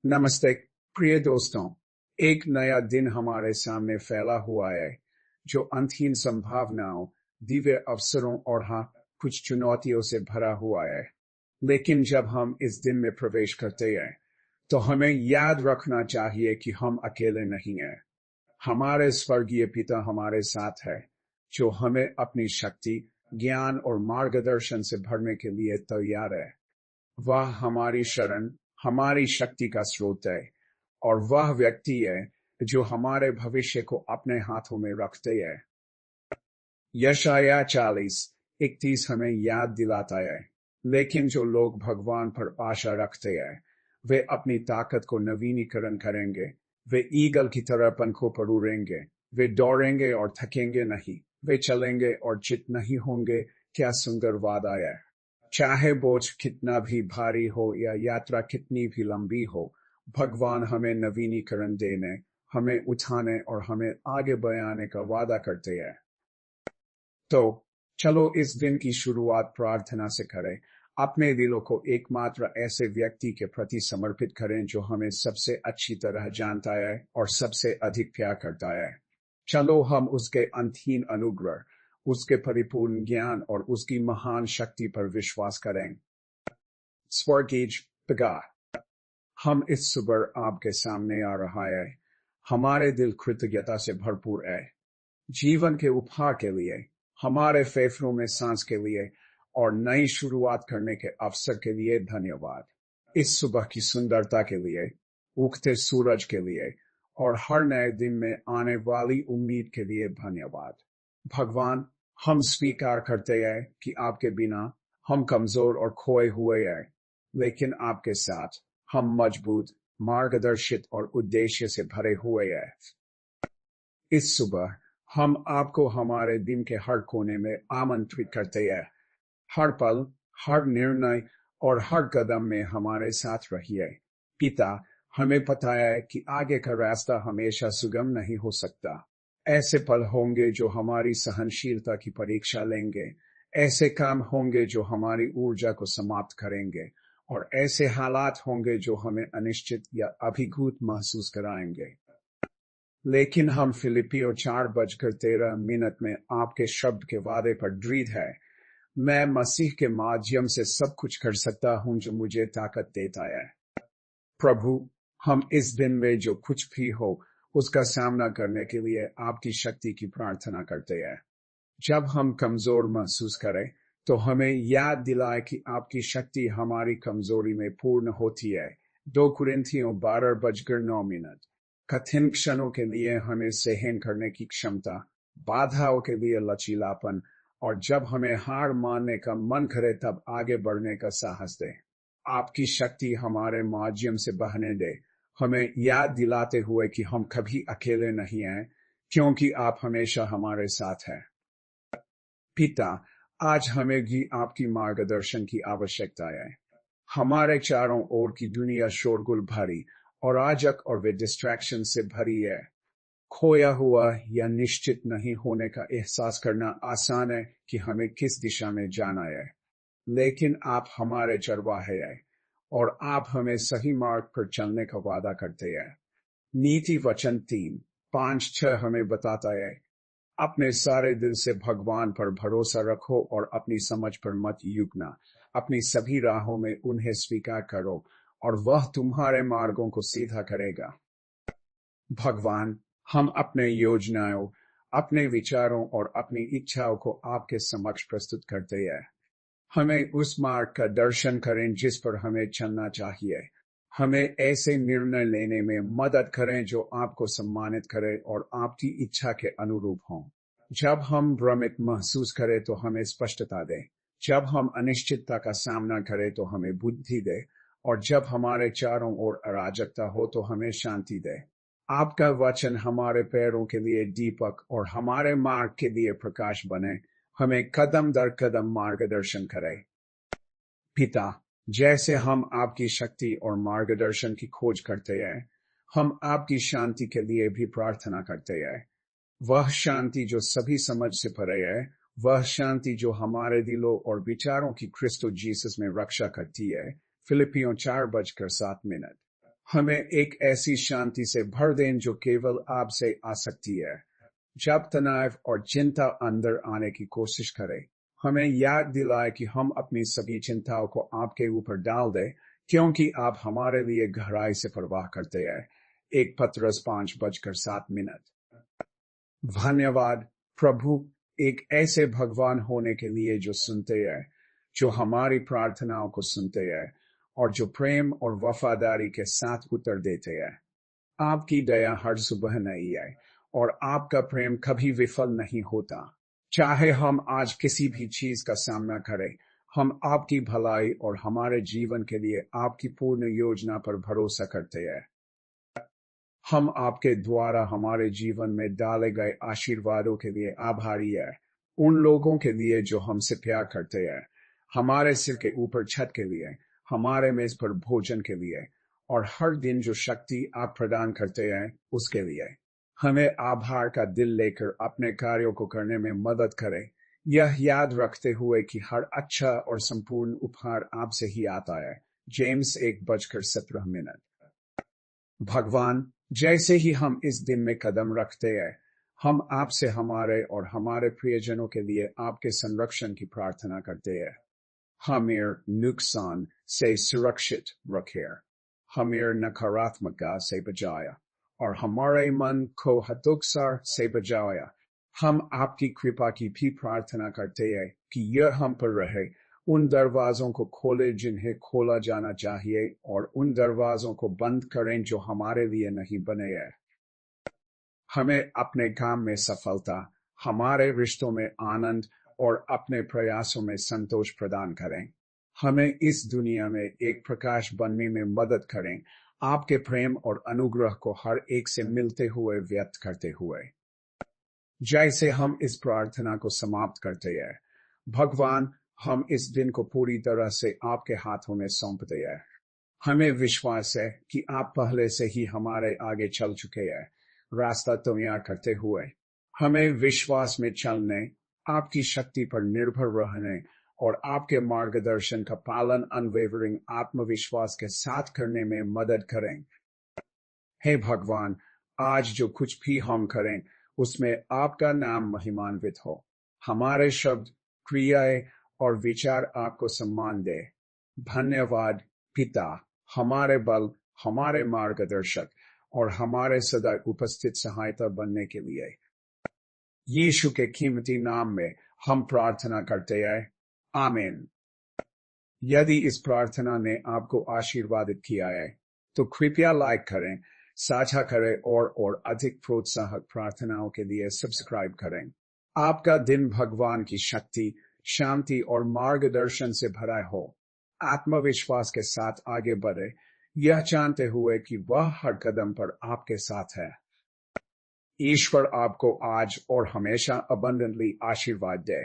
नमस्ते प्रिय दोस्तों। एक नया दिन हमारे सामने फैला हुआ है जो अंतहीन संभावनाओं, दिव्य अवसरों और हाँ, कुछ चुनौतियों से भरा हुआ है। लेकिन जब हम इस दिन में प्रवेश करते हैं तो हमें याद रखना चाहिए कि हम अकेले नहीं हैं। हमारे स्वर्गीय पिता हमारे साथ है, जो हमें अपनी शक्ति, ज्ञान और मार्गदर्शन से भरने के लिए तैयार है। वह हमारी शरण, हमारी शक्ति का स्रोत है और वह व्यक्ति है जो हमारे भविष्य को अपने हाथों में रखते हैं। यशाया 40:31 हमें याद दिलाता है, लेकिन जो लोग भगवान पर आशा रखते हैं वे अपनी ताकत को नवीनीकरण करेंगे। वे ईगल की तरह पंखों पर उड़ेंगे। वे दौड़ेंगे और थकेंगे नहीं। वे चलेंगे और चित नहीं होंगे। क्या सुंदर वादा है। चाहे बोझ कितना भी भारी हो या यात्रा कितनी भी लंबी हो, भगवान हमें नवीनीकरण देने, हमें उठाने और हमें आगे बढ़ाने का वादा करते हैं। तो चलो इस दिन की शुरुआत प्रार्थना से करें। अपने दिलों को एकमात्र ऐसे व्यक्ति के प्रति समर्पित करें जो हमें सबसे अच्छी तरह जानता है और सबसे अधिक प्यार करता है। चलो हम उसके अंतहीन अनुग्रह, उसके परिपूर्ण ज्ञान और उसकी महान शक्ति पर विश्वास करें। स्वर्गीय पिता, हम इस सुबह आपके सामने आ रहा है। हमारे दिल कृतज्ञता से भरपूर है, जीवन के उपहार के लिए, हमारे फेफड़ों में सांस के लिए और नई शुरुआत करने के अवसर के लिए धन्यवाद। इस सुबह की सुंदरता के लिए, उगते सूरज के लिए और हर नए दिन में आने वाली उम्मीद के लिए धन्यवाद। भगवान, हम स्वीकार करते हैं कि आपके बिना हम कमजोर और खोए हुए हैं, लेकिन आपके साथ हम मजबूत, मार्गदर्शित और उद्देश्य से भरे हुए हैं। इस सुबह हम आपको हमारे दिन के हर कोने में आमंत्रित करते हैं। हर पल, हर निर्णय और हर कदम में हमारे साथ रहिए। पिता, हमें पता है कि आगे का रास्ता हमेशा सुगम नहीं हो सकता। ऐसे पल होंगे जो हमारी सहनशीलता की परीक्षा लेंगे। ऐसे काम होंगे जो हमारी ऊर्जा को समाप्त करेंगे और ऐसे हालात होंगे जो हमें अनिश्चित या अभिभूत महसूस कराएंगे। लेकिन हम फिलिपियों 4:13 में आपके शब्द के वादे पर दृढ़ है। मैं मसीह के माध्यम से सब कुछ कर सकता हूं जो मुझे ताकत देता है। प्रभु, हम इस दिन में जो कुछ भी हो उसका सामना करने के लिए आपकी शक्ति की प्रार्थना करते हैं। जब हम कमजोर महसूस करें तो हमें याद दिलाए कि आपकी शक्ति हमारी कमजोरी में पूर्ण होती है। 2 कुरिन्थियों 12:9। कठिन क्षणों के लिए हमें सहन करने की क्षमता, बाधाओं के लिए लचीलापन और जब हमें हार मानने का मन करे तब आगे बढ़ने का साहस दे। आपकी शक्ति हमारे माध्यम से बहने दे, हमें याद दिलाते हुए कि हम कभी अकेले नहीं हैं, क्योंकि आप हमेशा हमारे साथ हैं। पिता, आज हमें भी आपकी मार्गदर्शन की आवश्यकता है। हमारे चारों ओर की दुनिया शोरगुल भरी और अराजक और वे डिस्ट्रैक्शन से भरी है। खोया हुआ या निश्चित नहीं होने का एहसास करना आसान है कि हमें किस दिशा में जाना है, लेकिन आप हमारे चरवाहे हैं और आप हमें सही मार्ग पर चलने का वादा करते हैं। नीति वचन 3:5-6 हमें बताता है, अपने सारे दिल से भगवान पर भरोसा रखो और अपनी समझ पर मत युगना। अपनी सभी राहों में उन्हें स्वीकार करो और वह तुम्हारे मार्गों को सीधा करेगा। भगवान, हम अपने योजनाओं, अपने विचारों और अपनी इच्छाओं को आपके समक्ष प्रस्तुत करते हैं। हमें उस मार्ग का दर्शन करें जिस पर हमें चलना चाहिए। हमें ऐसे निर्णय लेने में मदद करें जो आपको सम्मानित करें और आपकी इच्छा के अनुरूप हों। जब हम भ्रमित महसूस करें तो हमें स्पष्टता दें। जब हम अनिश्चितता का सामना करें तो हमें बुद्धि दे और जब हमारे चारों ओर अराजकता हो तो हमें शांति दे। आपका वचन हमारे पैरों के लिए दीपक और हमारे मार्ग के लिए प्रकाश बने। हमें कदम दर कदम मार्गदर्शन करें। पिता, जैसे हम आपकी शक्ति और मार्गदर्शन की खोज करते हैं, हम आपकी शांति के लिए भी प्रार्थना करते हैं। वह शांति जो सभी समझ से परे है, वह शांति जो हमारे दिलों और विचारों की क्रिस्टो जीसस में रक्षा करती है। फिलिपियों 4:7। हमें एक ऐसी शांति से भर दें जो केवल आपसे आ सकती है। जब तनाव और चिंता अंदर आने की कोशिश करें, हमें याद दिलाए कि हम अपनी सभी चिंताओं को आपके ऊपर डाल दें, क्योंकि आप हमारे लिए गहराई से परवाह करते हैं। 1 पतरस 5:07। धन्यवाद प्रभु, एक ऐसे भगवान होने के लिए जो सुनते हैं, जो हमारी प्रार्थनाओं को सुनते हैं और जो प्रेम और वफादारी के साथ उत्तर देते हैं। आपकी दया हर सुबह नई है और आपका प्रेम कभी विफल नहीं होता। चाहे हम आज किसी भी चीज का सामना करें, हम आपकी भलाई और हमारे जीवन के लिए आपकी पूर्ण योजना पर भरोसा करते हैं। हम आपके द्वारा हमारे जीवन में डाले गए आशीर्वादों के लिए आभारी है। उन लोगों के लिए जो हमसे प्यार करते हैं, हमारे सिर के ऊपर छत के लिए, हमारे मेज पर भोजन के लिए और हर दिन जो शक्ति आप प्रदान करते हैं उसके लिए। हमें आभार का दिल लेकर अपने कार्यों को करने में मदद करें, यह याद रखते हुए कि हर अच्छा और संपूर्ण उपहार आपसे ही आता है। जेम्स 1:17। भगवान, जैसे ही हम इस दिन में कदम रखते हैं, हम आपसे हमारे और हमारे प्रियजनों के लिए आपके संरक्षण की प्रार्थना करते हैं। हमें नुकसान से सुरक्षित रखें, हमें नकारात्मकता से बचाया और हमारे मन को हतोत्साह से बचाया। हम आपकी कृपा की भी प्रार्थना करते हैं कि यह हम पर रहे। उन दरवाजों को खोले जिन्हें खोला जाना चाहिए और उन दरवाजों को बंद करें जो हमारे लिए नहीं बने हैं। हमें अपने काम में सफलता, हमारे रिश्तों में आनंद और अपने प्रयासों में संतोष प्रदान करें। हमें इस दुनिया में एक प्रकाश बनने में मदद करें, आपके प्रेम और अनुग्रह को हर एक से मिलते हुए व्यक्त करते हुए। जैसे हम इस प्रार्थना को समाप्त करते हैं, भगवान, हम इस दिन को पूरी तरह से आपके हाथों में सौंपते हैं। हमें विश्वास है कि आप पहले से ही हमारे आगे चल चुके हैं, रास्ता तैयार करते हुए। हमें विश्वास में चलने, आपकी शक्ति पर निर्भर रहने और आपके मार्गदर्शन का पालन अनवेवरिंग आत्मविश्वास के साथ करने में मदद करें। हे भगवान, आज जो कुछ भी हम करें, उसमें आपका नाम महिमान्वित हो। हमारे शब्द, क्रियाएं और विचार आपको सम्मान दे। धन्यवाद पिता, हमारे बल, हमारे मार्गदर्शक और हमारे सदा उपस्थित सहायता बनने के लिए। यीशु के कीमती नाम में हम प्रार्थना करते हैं, आमीन। यदि इस प्रार्थना ने आपको आशीर्वादित किया है, तो कृपया लाइक करें, साझा करें और अधिक प्रोत्साहक प्रार्थनाओं के लिए सब्सक्राइब करें। आपका दिन भगवान की शक्ति, शांति और मार्गदर्शन से भरा हो। आत्मविश्वास के साथ आगे बढ़े, यह जानते हुए कि वह हर कदम पर आपके साथ है। ईश्वर आपको आज और हमेशा अबंडेंटली आशीर्वाद दे।